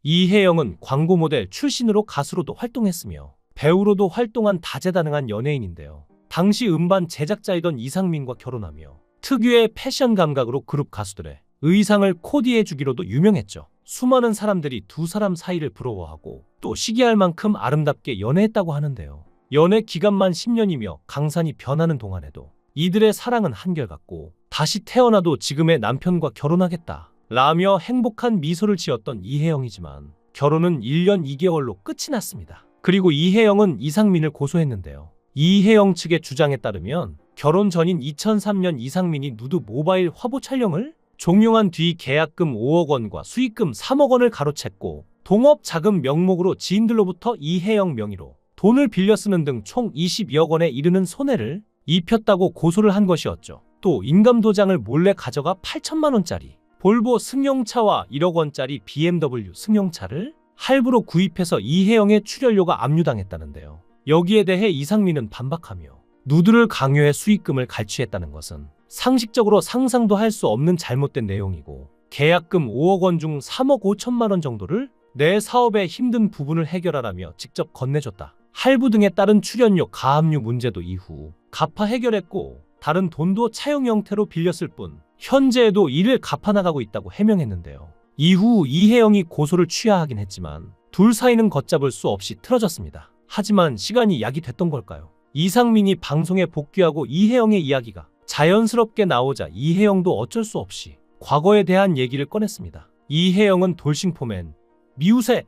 이혜영은 광고 모델 출신으로 가수로도 활동했으며 배우로도 활동한 다재다능한 연예인인데요. 당시 음반 제작자이던 이상민과 결혼하며 특유의 패션 감각으로 그룹 가수들의 의상을 코디해주기로도 유명했죠. 수많은 사람들이 두 사람 사이를 부러워하고 또 시기할 만큼 아름답게 연애했다고 하는데요. 연애 기간만 10년이며 강산이 변하는 동안에도 이들의 사랑은 한결같고 다시 태어나도 지금의 남편과 결혼하겠다 라며 행복한 미소를 지었던 이혜영이지만 결혼은 1년 2개월로 끝이 났습니다. 그리고 이혜영은 이상민을 고소했는데요. 이혜영 측의 주장에 따르면 결혼 전인 2003년 이상민이 누드 모바일 화보 촬영을 종용한 뒤 계약금 5억 원과 수익금 3억 원을 가로챘고 동업 자금 명목으로 지인들로부터 이혜영 명의로 돈을 빌려 쓰는 등 총 22억 원에 이르는 손해를 입혔다고 고소를 한 것이었죠. 또 인감도장을 몰래 가져가 8천만 원짜리 볼보 승용차와 1억 원짜리 BMW 승용차를 할부로 구입해서 이혜영의 출연료가 압류당했다는데요. 여기에 대해 이상민은 반박하며 누드를 강요해 수익금을 갈취했다는 것은 상식적으로 상상도 할 수 없는 잘못된 내용이고 계약금 5억 원 중 3억 5천만 원 정도를 내 사업의 힘든 부분을 해결하라며 직접 건네줬다. 할부 등에 따른 출연료 가압류 문제도 이후 갚아 해결했고 다른 돈도 차용 형태로 빌렸을 뿐 현재에도 이를 갚아나가고 있다고 해명했는데요. 이후 이혜영이 고소를 취하하긴 했지만 둘 사이는 걷잡을 수 없이 틀어졌습니다. 하지만 시간이 약이 됐던 걸까요? 이상민이 방송에 복귀하고 이혜영의 이야기가 자연스럽게 나오자 이혜영도 어쩔 수 없이 과거에 대한 얘기를 꺼냈습니다. 이혜영은 돌싱포맨, 미우새,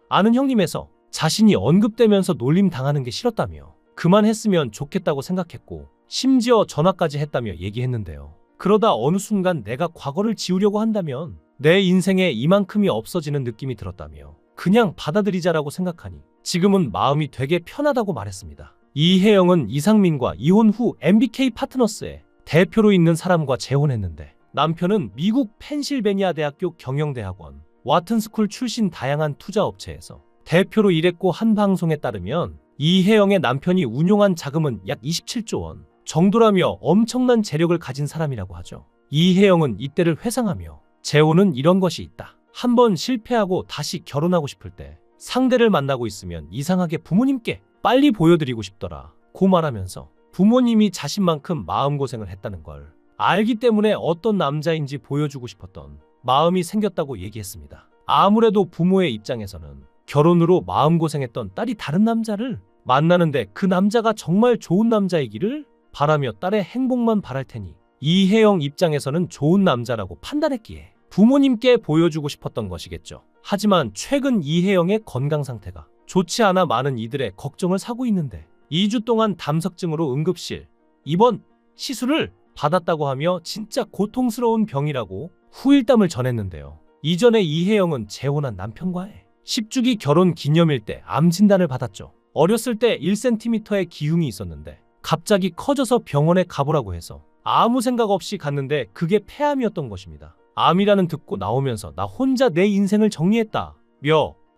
아는 형님에서 자신이 언급되면서 놀림 당하는 게 싫었다며 그만했으면 좋겠다고 생각했고 심지어 전화까지 했다며 얘기했는데요. 그러다 어느 순간 내가 과거를 지우려고 한다면 내 인생에 이만큼이 없어지는 느낌이 들었다며 그냥 받아들이자라고 생각하니 지금은 마음이 되게 편하다고 말했습니다. 이혜영은 이상민과 이혼 후 MBK 파트너스의 대표로 있는 사람과 재혼했는데 남편은 미국 펜실베니아 대학교 경영대학원 와튼스쿨 출신 다양한 투자업체에서 대표로 일했고 한 방송에 따르면 이혜영의 남편이 운용한 자금은 약 27조 원 정도라며 엄청난 재력을 가진 사람이라고 하죠. 이혜영은 이때를 회상하며 재혼은 이런 것이 있다. 한번 실패하고 다시 결혼하고 싶을 때 상대를 만나고 있으면 이상하게 부모님께 빨리 보여드리고 싶더라 고 말하면서 부모님이 자신만큼 마음고생을 했다는 걸 알기 때문에 어떤 남자인지 보여주고 싶었던 마음이 생겼다고 얘기했습니다. 아무래도 부모의 입장에서는 결혼으로 마음고생했던 딸이 다른 남자를 만나는데 그 남자가 정말 좋은 남자이기를 바라며 딸의 행복만 바랄 테니 이혜영 입장에서는 좋은 남자라고 판단했기에 부모님께 보여주고 싶었던 것이겠죠. 하지만 최근 이혜영의 건강 상태가 좋지 않아 많은 이들의 걱정을 사고 있는데 2주 동안 담석증으로 응급실 입원 시술을 받았다고 하며 진짜 고통스러운 병이라고 후일담을 전했는데요. 이전에 이혜영은 재혼한 남편과의 10주기 결혼 기념일 때 암 진단을 받았죠. 어렸을 때 1cm의 기흉이 있었는데 갑자기 커져서 병원에 가보라고 해서 아무 생각 없이 갔는데 그게 폐암이었던 것입니다. 암이라는 듣고 나오면서 나 혼자 내 인생을 정리했다.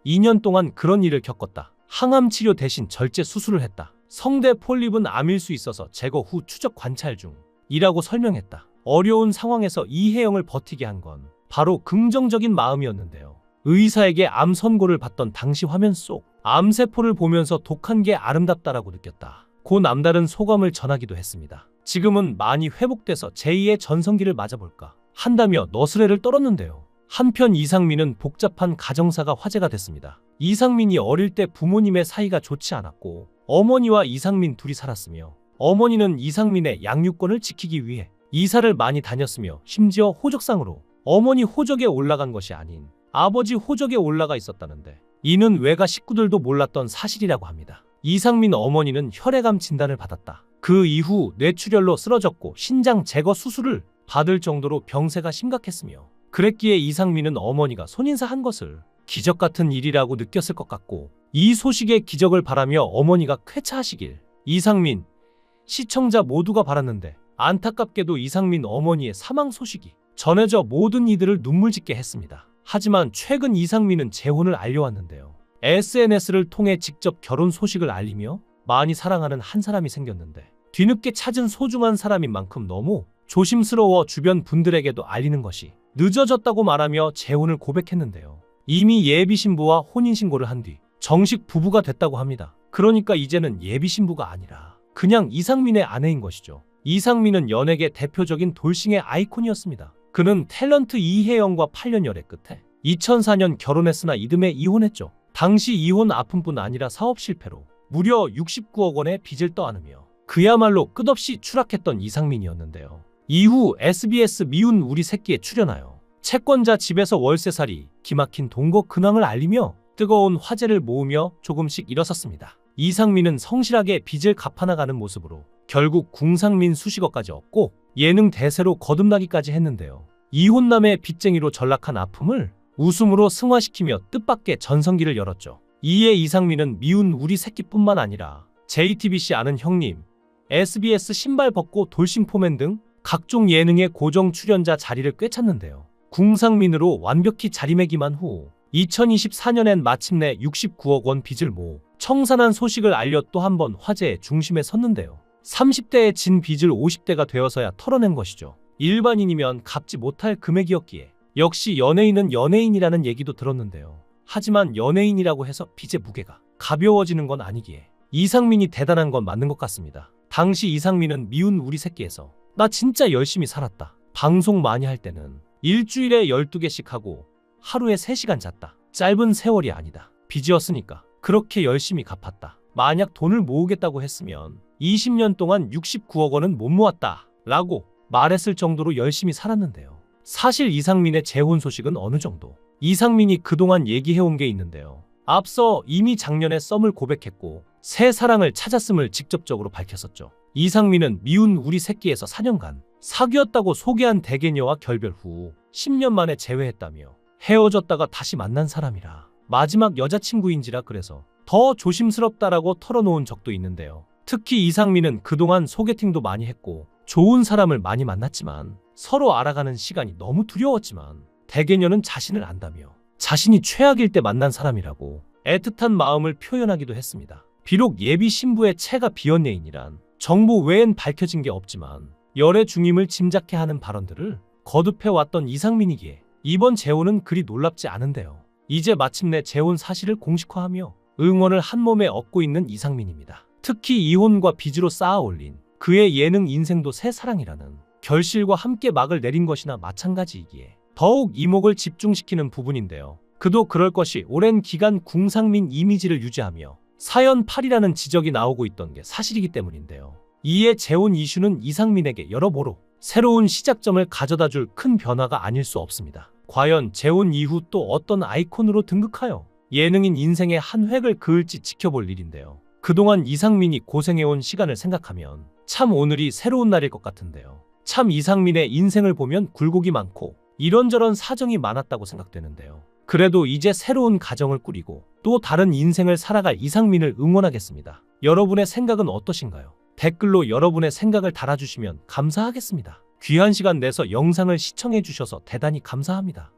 2년 동안 그런 일을 겪었다. 항암 치료 대신 절제 수술을 했다. 성대 폴립은 암일 수 있어서 제거 후 추적 관찰 중이라고 설명했다. 어려운 상황에서 이혜영을 버티게 한 건 바로 긍정적인 마음이었는데요. 의사에게 암 선고를 받던 당시 화면 속 암세포를 보면서 독한 게 아름답다라고 느꼈다. 고 남다른 소감을 전하기도 했습니다. 지금은 많이 회복돼서 제2의 전성기를 맞아볼까 한다며 너스레를 떨었는데요. 한편 이상민은 복잡한 가정사가 화제가 됐습니다. 이상민이 어릴 때 부모님의 사이가 좋지 않았고 어머니와 이상민 둘이 살았으며 어머니는 이상민의 양육권을 지키기 위해 이사를 많이 다녔으며 심지어 호적상으로 어머니 호적에 올라간 것이 아닌 아버지 호적에 올라가 있었다는데 이는 외가 식구들도 몰랐던 사실이라고 합니다. 이상민 어머니는 혈액암 진단을 받았다. 그 이후 뇌출혈로 쓰러졌고 신장 제거 수술을 받을 정도로 병세가 심각했으며 그랬기에 이상민은 어머니가 손인사한 것을 기적 같은 일이라고 느꼈을 것 같고 이 소식에 기적을 바라며 어머니가 쾌차하시길 이상민 시청자 모두가 바랐는데 안타깝게도 이상민 어머니의 사망 소식이 전해져 모든 이들을 눈물짓게 했습니다. 하지만 최근 이상민은 재혼을 알려왔는데요. SNS를 통해 직접 결혼 소식을 알리며 많이 사랑하는 한 사람이 생겼는데 뒤늦게 찾은 소중한 사람인 만큼 너무 조심스러워 주변 분들에게도 알리는 것이 늦어졌다고 말하며 재혼을 고백했는데요. 이미 예비 신부와 혼인 신고를 한 뒤 정식 부부가 됐다고 합니다. 그러니까 이제는 예비 신부가 아니라 그냥 이상민의 아내인 것이죠. 이상민은 연예계 대표적인 돌싱의 아이콘이었습니다. 그는 탤런트 이혜영과 8년 열애 끝에 2004년 결혼했으나 이듬해 이혼했죠. 당시 이혼 아픔뿐 아니라 사업 실패로 무려 69억 원의 빚을 떠안으며 그야말로 끝없이 추락했던 이상민이었는데요. 이후 SBS 미운 우리 새끼에 출연하여 채권자 집에서 월세살이, 기막힌 동거 근황을 알리며 뜨거운 화제를 모으며 조금씩 일어섰습니다. 이상민은 성실하게 빚을 갚아나가는 모습으로 결국 궁상민 수식어까지 얻고 예능 대세로 거듭나기까지 했는데요. 이혼남의 빚쟁이로 전락한 아픔을 웃음으로 승화시키며 뜻밖의 전성기를 열었죠. 이에 이상민은 미운 우리 새끼뿐만 아니라 JTBC 아는 형님, SBS 신발 벗고 돌싱포맨 등 각종 예능의 고정 출연자 자리를 꿰찼는데요. 궁상민으로 완벽히 자리매김한 후 2024년엔 마침내 69억 원 빚을 모으 청산한 소식을 알려 또 한 번 화제의 중심에 섰는데요. 30대에 진 빚을 50대가 되어서야 털어낸 것이죠. 일반인이면 갚지 못할 금액이었기에 역시 연예인은 연예인이라는 얘기도 들었는데요. 하지만 연예인이라고 해서 빚의 무게가 가벼워지는 건 아니기에 이상민이 대단한 건 맞는 것 같습니다. 당시 이상민은 미운 우리 새끼에서 나 진짜 열심히 살았다. 방송 많이 할 때는 일주일에 12개씩 하고 하루에 3시간 잤다. 짧은 세월이 아니다. 빚이었으니까 그렇게 열심히 갚았다. 만약 돈을 모으겠다고 했으면 20년 동안 69억 원은 못 모았다 라고 말했을 정도로 열심히 살았는데요. 사실 이상민의 재혼 소식은 어느 정도 이상민이 그동안 얘기해온 게 있는데요. 앞서 이미 작년에 썸을 고백했고 새 사랑을 찾았음을 직접적으로 밝혔었죠. 이상민은 미운 우리 새끼에서 4년간 사귀었다고 소개한 대개녀와 결별 후 10년 만에 재회했다며 헤어졌다가 다시 만난 사람이라 마지막 여자친구인지라 그래서 더 조심스럽다라고 털어놓은 적도 있는데요. 특히 이상민은 그동안 소개팅도 많이 했고 좋은 사람을 많이 만났지만 서로 알아가는 시간이 너무 두려웠지만 대개녀는 자신을 안다며 자신이 최악일 때 만난 사람이라고 애틋한 마음을 표현하기도 했습니다. 비록 예비 신부의 채가 비연예인이란 정보 외엔 밝혀진 게 없지만 열애 중임을 짐작해 하는 발언들을 거듭해왔던 이상민이기에 이번 재혼은 그리 놀랍지 않은데요. 이제 마침내 재혼 사실을 공식화하며 응원을 한몸에 얻고 있는 이상민입니다. 특히 이혼과 빚으로 쌓아올린 그의 예능 인생도 새 사랑이라는 결실과 함께 막을 내린 것이나 마찬가지이기에 더욱 이목을 집중시키는 부분인데요. 그도 그럴 것이 오랜 기간 궁상민 이미지를 유지하며 사연팔이라는 지적이 나오고 있던 게 사실이기 때문인데요. 이에 재혼 이슈는 이상민에게 여러모로 새로운 시작점을 가져다 줄 큰 변화가 아닐 수 없습니다. 과연 재혼 이후 또 어떤 아이콘으로 등극하여 예능인 인생의 한 획을 그을지 지켜볼 일인데요. 그동안 이상민이 고생해온 시간을 생각하면 참 오늘이 새로운 날일 것 같은데요. 참 이상민의 인생을 보면 굴곡이 많고 이런저런 사정이 많았다고 생각되는데요. 그래도 이제 새로운 가정을 꾸리고 또 다른 인생을 살아갈 이상민을 응원하겠습니다. 여러분의 생각은 어떠신가요? 댓글로 여러분의 생각을 달아주시면 감사하겠습니다. 귀한 시간 내서 영상을 시청해 주셔서 대단히 감사합니다.